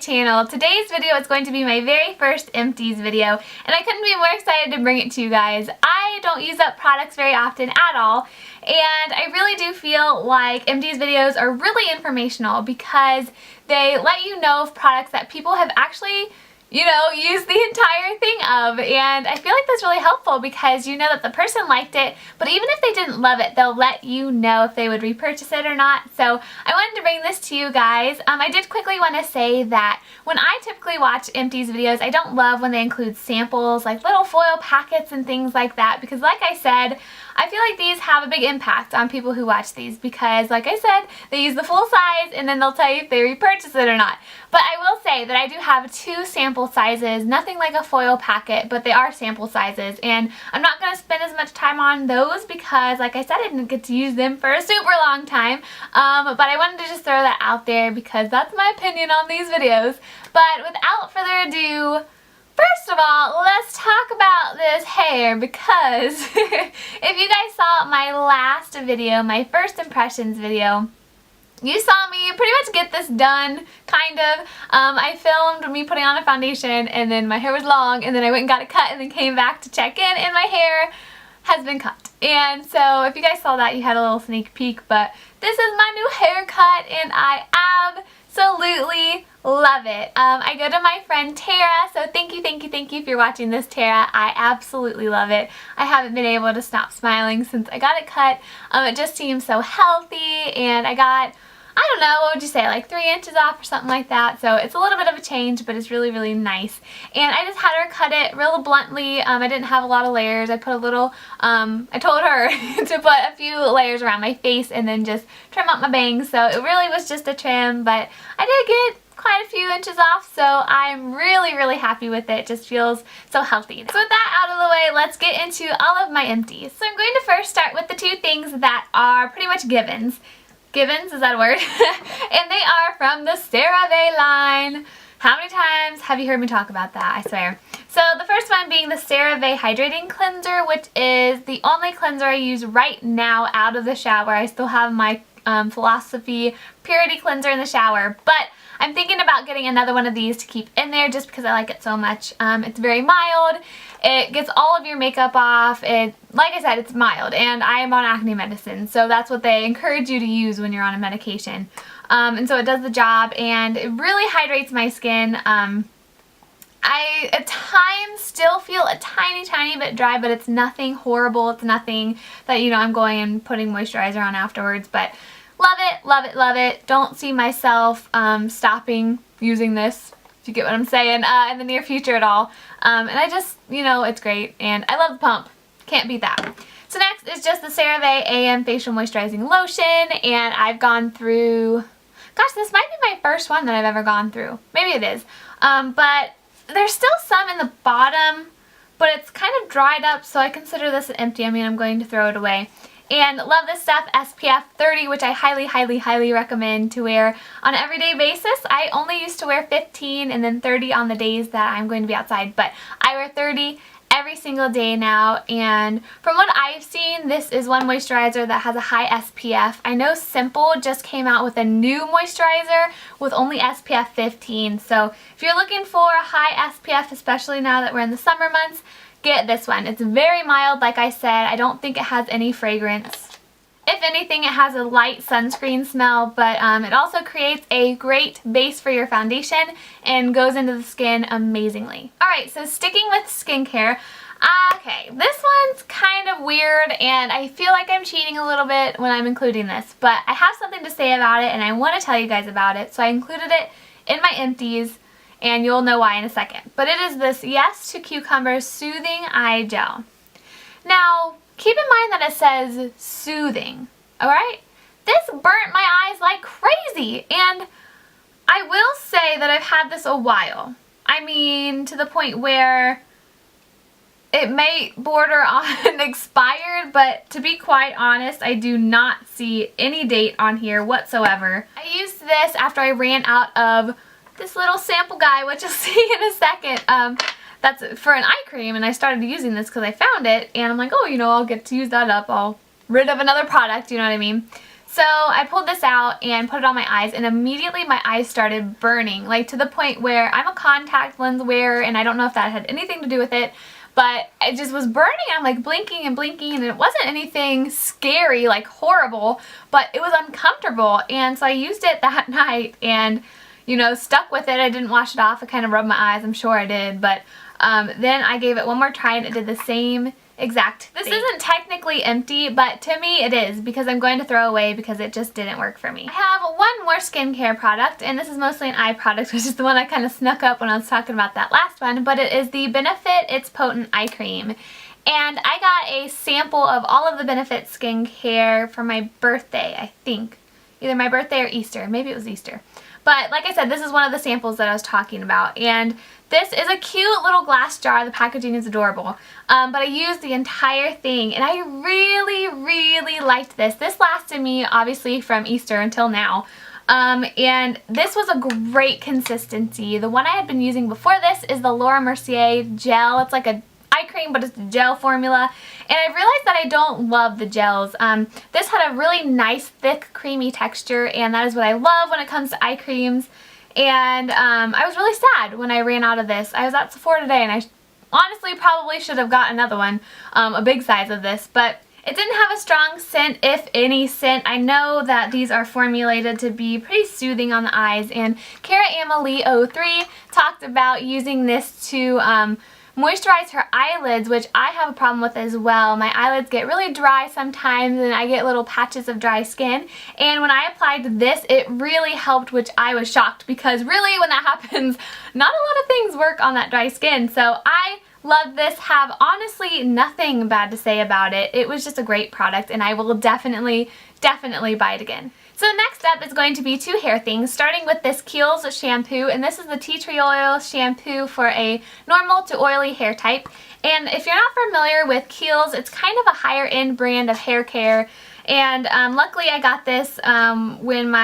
channel. Today's video is going to be my very first empties video, and I couldn't be more excited to bring it to you guys. I don't use up products very often at all, and I really do feel like empties videos are really informational because they let you know of products that people have actually use the entire thing of, and I feel like that's really helpful because you know that the person liked it, but even if they didn't love it, they'll let you know if they would repurchase it or not. So I wanted to bring this to you guys. I did quickly want to say that when I typically watch empties videos, I don't love when they include samples like little foil packets and things like that because, like I said, I feel like these have a big impact on people who watch these because, like I said, they use the full size and then they'll tell you if they repurchase it or not. But I will say that I do have 2 sample sizes, nothing like a foil packet, but they are sample sizes, and I'm not going to spend as much time on those because, like I said, I didn't get to use them for a super long time, but I wanted to just throw that out there because that's my opinion on these videos. But without further ado, first of all, let's talk about this hair because if you guys saw my last video, my first impressions video, you saw me pretty much get this done, kind of. I filmed me putting on a foundation and then my hair was long and then I went and got it cut and then came back to check in and my hair has been cut. And so if you guys saw that, you had a little sneak peek, but this is my new haircut and I absolutely love it. I go to my friend Tara, so thank you if you're watching this, Tara. I absolutely love it. I haven't been able to stop smiling since I got it cut. It just seems so healthy, and I got, I don't know, what would you say, like 3 inches off or something like that. So it's a little bit of a change, but it's really, really nice. And I just had her cut it real bluntly. I didn't have a lot of layers. I put a little, I told her to put a few layers around my face and then just trim up my bangs. So it really was just a trim, but I did get quite a few inches off, so I'm really, really happy with it. It just feels so healthy. So with that out of the way, let's get into all of my empties. So I'm going to first start with the 2 things that are pretty much givens. Givens, is that a word? And they are from the CeraVe line. How many times have you heard me talk about that? I swear. So the first one being the CeraVe Hydrating Cleanser, which is the only cleanser I use right now out of the shower. I still have my Philosophy Purity Cleanser in the shower, but I'm thinking about getting another one of these to keep in there just because I like it so much. It's very mild. It gets all of your makeup off. Like I said, it's mild, and I am on acne medicine, so that's what they encourage you to use when you're on a medication. And so it does the job, and it really hydrates my skin. I at times still feel a tiny bit dry, but it's nothing horrible. It's nothing that, I'm going and putting moisturizer on afterwards, but love it, love it, love it. Don't see myself stopping using this, if you get what I'm saying, in the near future at all. And I just, it's great, and I love the pump. Can't beat that. So next is just the CeraVe AM Facial Moisturizing Lotion, and I've gone through, gosh, this might be my first one that I've ever gone through. Maybe it is. But there's still some in the bottom, but it's kind of dried up, so I consider this an empty. I'm going to throw it away. And love this stuff, SPF 30, which I highly recommend to wear on an everyday basis. I only used to wear 15 and then 30 on the days that I'm going to be outside, but I wear 30 every single day now, and from what I've seen, this is one moisturizer that has a high SPF. I know Simple just came out with a new moisturizer with only SPF 15, so if you're looking for a high SPF, especially now that we're in the summer months, get this one. It's very mild, like I said. I don't think it has any fragrance. If anything, it has a light sunscreen smell, but it also creates a great base for your foundation and goes into the skin amazingly. Alright, so sticking with skincare, okay, this one's kind of weird and I feel like I'm cheating a little bit when I'm including this, but I have something to say about it and I want to tell you guys about it, so I included it in my empties, and you'll know why in a second. But it is this Yes to Cucumber Soothing Eye Gel. Now, keep in mind that it says soothing, alright? This burnt my eyes like crazy, and I will say that I've had this a while. To the point where it may border on expired, but to be quite honest, I do not see any date on here whatsoever. I used this after I ran out of this little sample guy, which you'll see in a second. That's for an eye cream, and I started using this because I found it, and I'm like, oh, I'll get to use that up. I'll rid of another product, you know what I mean? So I pulled this out and put it on my eyes, and immediately my eyes started burning, like to the point where I'm a contact lens wearer, and I don't know if that had anything to do with it, but it just was burning. I'm like blinking and blinking, and it wasn't anything scary, like horrible, but it was uncomfortable. And so I used it that night and, you know, stuck with it. I didn't wash it off. I kind of rubbed my eyes. I'm sure I did, but then I gave it one more try and it did the same exact thing. This isn't technically empty, but to me it is, because I'm going to throw away because it just didn't work for me. I have one more skincare product, and this is mostly an eye product, which is the one I kind of snuck up when I was talking about that last one, but it is the Benefit It's Potent Eye Cream. And I got a sample of all of the Benefit skincare for my birthday, I think. Either my birthday or Easter. Maybe it was Easter. But like I said, this is one of the samples that I was talking about. And this is a cute little glass jar. The packaging is adorable. But I used the entire thing, and I really, really liked this. This lasted me, obviously, from Easter until now. And this was a great consistency. The one I had been using before this is the Laura Mercier gel. It's like a eye cream, but it's a gel formula, and I realized that I don't love the gels. This had a really nice, thick, creamy texture, and that is what I love when it comes to eye creams. And I was really sad when I ran out of this. I was at Sephora today, and I honestly probably should have got another one, a big size of this, but it didn't have a strong scent, if any scent. I know that these are formulated to be pretty soothing on the eyes, and Cara Amelie 03 talked about using this to moisturize her eyelids, which I have a problem with as well. My eyelids get really dry sometimes, and I get little patches of dry skin, and when I applied this, it really helped, which I was shocked, because really when that happens, not a lot of things work on that dry skin. So I love this, have honestly nothing bad to say about it. It was just a great product, and I will definitely buy it again. So next up is going to be two hair things, starting with this Kiehl's shampoo, and this is the tea tree oil shampoo for a normal to oily hair type. And if you're not familiar with Kiehl's, it's kind of a higher end brand of hair care, and luckily I got this when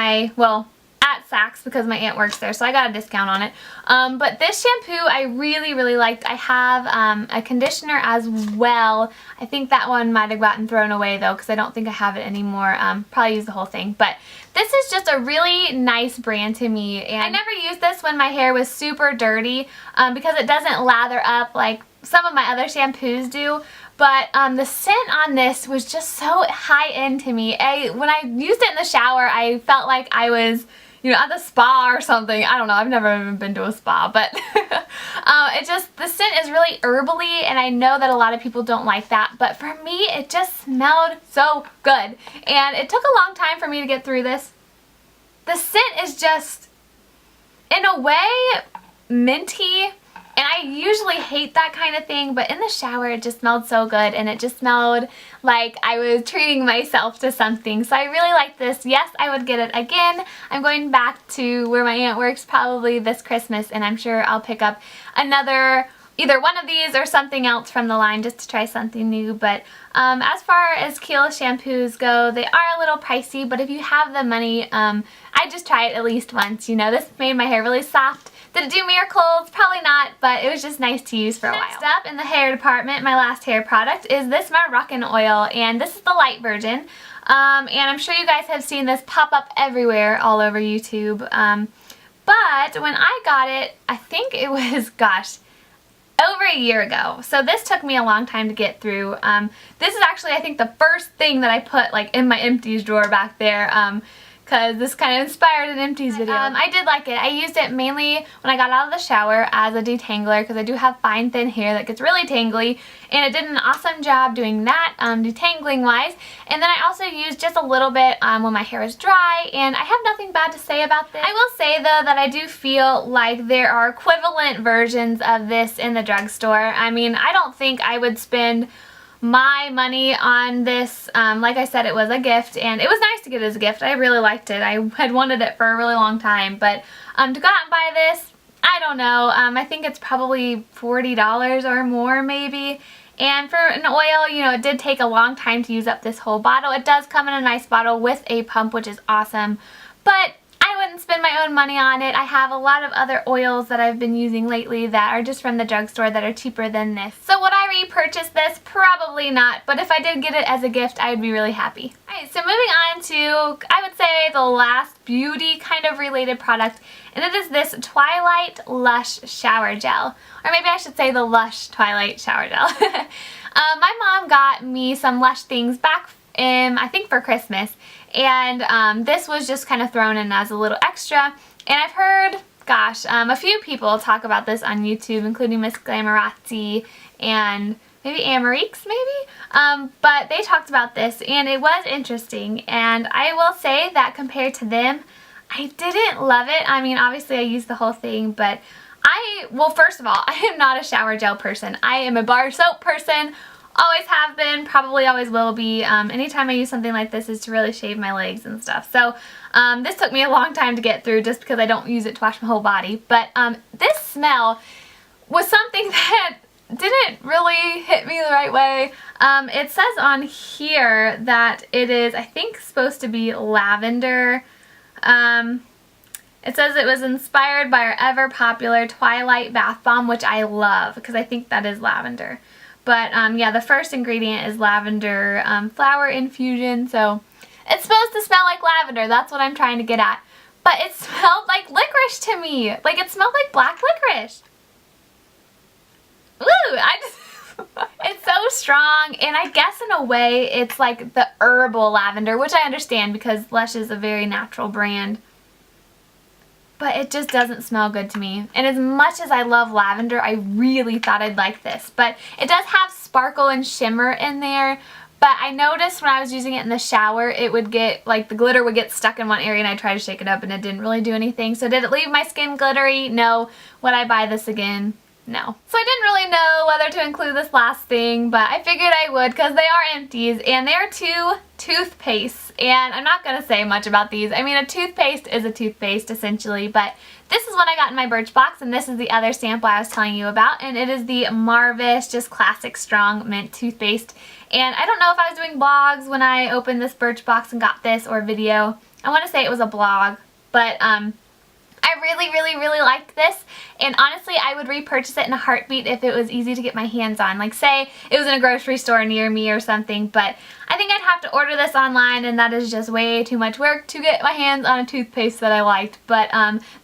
at Saks, because my aunt works there, so I got a discount on it. But this shampoo I really, really liked. I have a conditioner as well. I think that one might have gotten thrown away though, because I don't think I have it anymore. Probably use the whole thing. But this is just a really nice brand to me, and I never used this when my hair was super dirty because it doesn't lather up like some of my other shampoos do. But the scent on this was just so high end to me. When I used it in the shower, I felt like I was, you know, at the spa or something. I don't know, I've never even been to a spa, but the scent is really herbally, and I know that a lot of people don't like that, but for me, it just smelled so good. And it took a long time for me to get through this. The scent is just, in a way, minty. And I usually hate that kind of thing, but in the shower it just smelled so good, and it just smelled like I was treating myself to something. So I really like this. Yes, I would get it again. I'm going back to where my aunt works probably this Christmas, and I'm sure I'll pick up either one of these or something else from the line just to try something new. But as far as Kiehl's shampoos go, they are a little pricey, but if you have the money, I'd just try it at least once. You know, this made my hair really soft. Did it do miracles? Probably not, but it was just nice to use for a while. Next up in the hair department, my last hair product is this Moroccan oil, and this is the light version. And I'm sure you guys have seen this pop up everywhere all over YouTube. But when I got it, I think it was, gosh, over a year ago. So this took me a long time to get through. This is actually, I think, the first thing that I put like in my empties drawer back there. Because this kind of inspired an empties video. I did like it. I used it mainly when I got out of the shower as a detangler, because I do have fine thin hair that gets really tangly, and it did an awesome job doing that detangling wise. And then I also used just a little bit when my hair is dry, and I have nothing bad to say about this. I will say though that I do feel like there are equivalent versions of this in the drugstore. I mean, I don't think I would spend my money on this. Like I said, it was a gift, and it was nice to get it as a gift. I really liked it. I had wanted it for a really long time, but to go out and buy this, I don't know. I think it's probably $40 or more maybe. And for an oil, you know, it did take a long time to use up this whole bottle. It does come in a nice bottle with a pump, which is awesome, but I wouldn't spend my own money on it. I have a lot of other oils that I've been using lately that are just from the drugstore that are cheaper than this. So would I I repurchase this? Probably not, but if I did get it as a gift, I would be really happy. Alright, so moving on to, I would say, the last beauty kind of related product, and it is this Twilight Lush Shower Gel. Or maybe I should say the Lush Twilight Shower Gel. My mom got me some Lush things back in, I think for Christmas, and this was just kind of thrown in as a little extra, and I've heard, gosh, a few people talk about this on YouTube, including Miss Glamorazzi and maybe Ameriques, maybe? But they talked about this, and it was interesting, and I will say that compared to them, I didn't love it. I mean, obviously I used the whole thing, but well, first of all, I am not a shower gel person. I am a bar soap person, always have been, probably always will be. Anytime I use something like this is to really shave my legs and stuff. So this took me a long time to get through just because I don't use it to wash my whole body. But this smell was something that didn't really hit me the right way. It says on here that it is, I think, supposed to be lavender. It says it was inspired by our ever popular Twilight Bath Bomb, which I love because I think that is lavender. But yeah, the first ingredient is lavender flower infusion, so it's supposed to smell like lavender. That's what I'm trying to get at. But it smelled like licorice to me. Like, it smelled like black licorice. Ooh, it's so strong, and I guess in a way it's like the herbal lavender, which I understand because Lush is a very natural brand. But it just doesn't smell good to me. And as much as I love lavender, I really thought I'd like this. But it does have sparkle and shimmer in there. But I noticed when I was using it in the shower, it would get, like, the glitter would get stuck in one area, and I tried to shake it up and it didn't really do anything. So did it leave my skin glittery? No. Would I buy this again? No. So I didn't really know whether to include this last thing, but I figured I would because they are empties, and they are two toothpastes, and I'm not going to say much about these. I mean, a toothpaste is a toothpaste essentially, but this is what I got in my Birchbox, and this is the other sample I was telling you about, and it is the Marvis just classic strong mint toothpaste. And I don't know if I was doing blogs when I opened this Birchbox and got this, or video. I want to say it was a blog, but I really liked this, and honestly I would repurchase it in a heartbeat if it was easy to get my hands on. Like, say it was in a grocery store near me or something, but I think I'd have to order this online, and that is just way too much work to get my hands on a toothpaste that I liked. But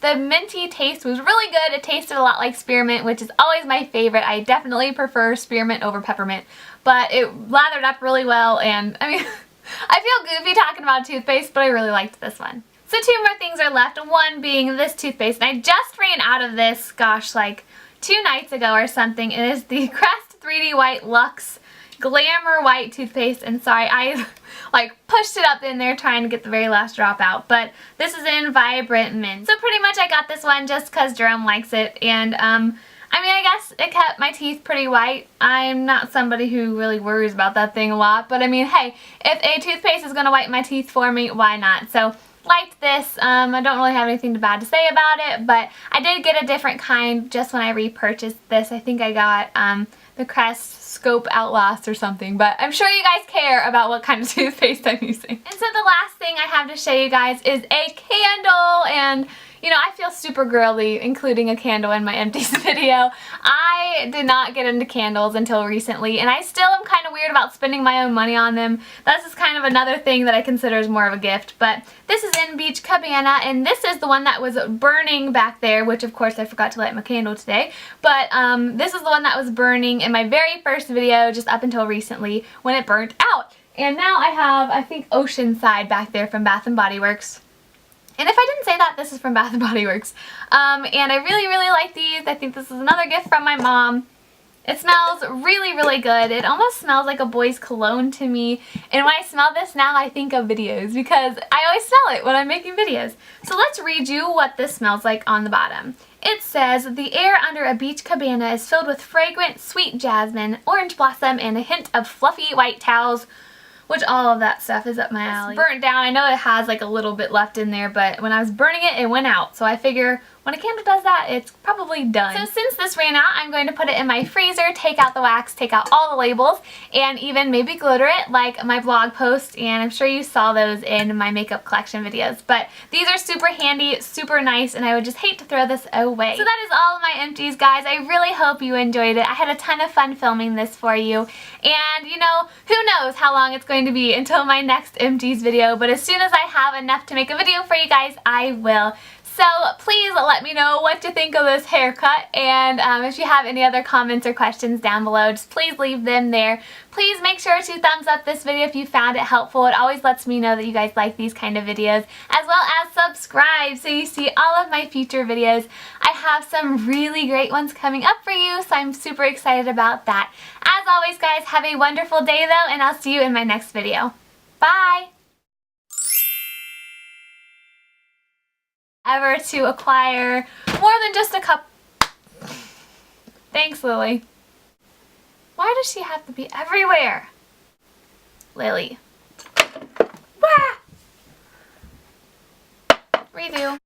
the minty taste was really good. It tasted a lot like spearmint, which is always my favorite. I definitely prefer spearmint over peppermint, but it lathered up really well, and I mean I feel goofy talking about a toothpaste, but I really liked this one. So two more things are left, one being this toothpaste, and I just ran out of this, gosh, like 2 nights ago or something. It is the Crest 3D White Luxe Glamour White toothpaste, and sorry, I like pushed it up in there trying to get the very last drop out, but this is in Vibrant Mint. So pretty much I got this one just because Jerome likes it, and I mean, I guess it kept my teeth pretty white. I'm not somebody who really worries about that thing a lot, but I mean, hey, if a toothpaste is going to whiten my teeth for me, why not? So liked this. I don't really have anything bad to say about it, but I did get a different kind just when I repurchased this. I think I got the Crest Scope Outlast or something, but I'm sure you guys care about what kind of toothpaste I'm using. And so the last thing I have to show you guys is a candle, and you know, I feel super girly including a candle in my empties video. I did not get into candles until recently, and I still am kind of weird about spending my own money on them. This is kind of another thing that I consider as more of a gift, but this is in Beach Cabana, and this is the one that was burning back there, which of course I forgot to light my candle today, but this is the one that was burning in my very first video just up until recently when it burnt out. And now I have, I think, Oceanside back there from Bath & Body Works. And if I didn't say that, this is from Bath & Body Works. And I really like these. I think this is another gift from my mom. It smells really good. It almost smells like a boy's cologne to me. And when I smell this now, I think of videos because I always smell it when I'm making videos. So let's read you what this smells like on the bottom. It says, the air under a beach cabana is filled with fragrant, sweet jasmine, orange blossom, and a hint of fluffy white towels, which all of that stuff is up my alley. It's burnt down. I know it has like a little bit left in there, but when I was burning it, it went out. So I figure, when a candle does that, it's probably done. So since this ran out, I'm going to put it in my freezer, take out the wax, take out all the labels, and even maybe glitter it like my blog post, and I'm sure you saw those in my makeup collection videos. But these are super handy, super nice, and I would just hate to throw this away. So that is all of my empties, guys. I really hope you enjoyed it. I had a ton of fun filming this for you, and you know, who knows how long it's going to be until my next empties video, but as soon as I have enough to make a video for you guys, I will. So please let me know what you think of this haircut, and if you have any other comments or questions down below, just please leave them there. Please make sure to thumbs up this video if you found it helpful. It always lets me know that you guys like these kind of videos, as well as subscribe so you see all of my future videos. I have some really great ones coming up for you, so I'm super excited about that. As always, guys, have a wonderful day though, and I'll see you in my next video. Bye! Ever to acquire more than just a cup. Thanks, Lily. Why does she have to be everywhere? Lily. Wah! Redo.